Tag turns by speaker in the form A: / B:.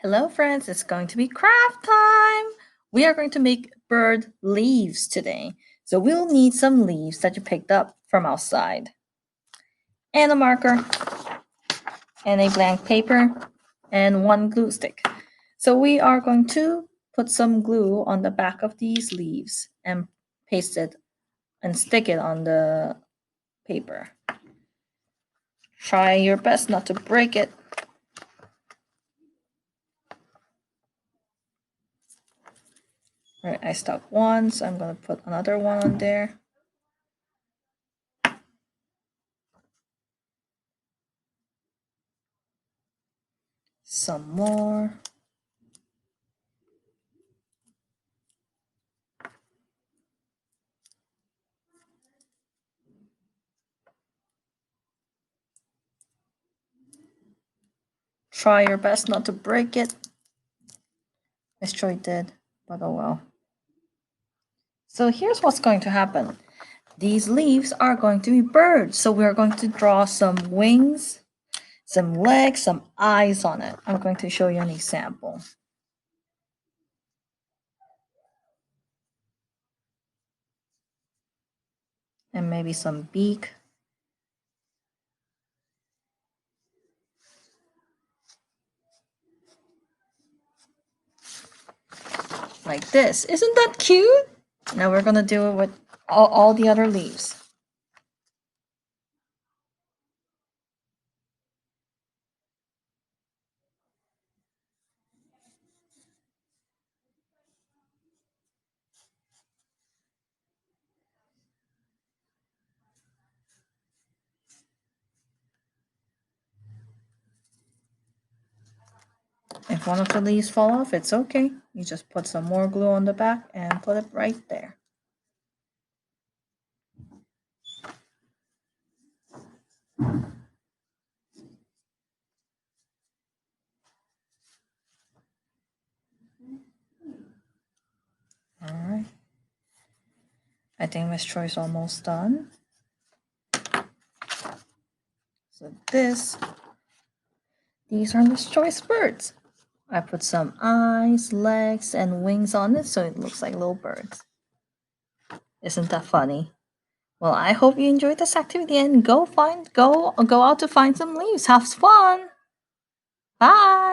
A: Hello, friends. It's going to be craft time. We are going to make bird leaves today. So we'll need some leaves that you picked up from outside, and a marker, and a blank paper, and one glue stick. So we are going to put some glue on the back of these leaves and paste it and stick it on the paper. Try your best not to break it. All right, I stuck one, so I'm going to put another one on there. Some more. Try your best not to break it. Miss Troy did, but oh well. So here's what's going to happen. These leaves are going to be birds. So we're going to draw some wings, some legs, some eyes on it. I'm going to show you an example. And maybe some beak. Like this. Isn't that cute? Now we're going to do it with all the other leaves. If one of the leaves fall off, it's okay. You just put some more glue on the back and put it right there. All right. I think Miss Troy's almost done. So these are Miss Troy's birds. I put some eyes, legs, and wings on it so it looks like little birds. Isn't that funny? Well, I hope you enjoyed this activity and go out to find some leaves. Have fun. Bye.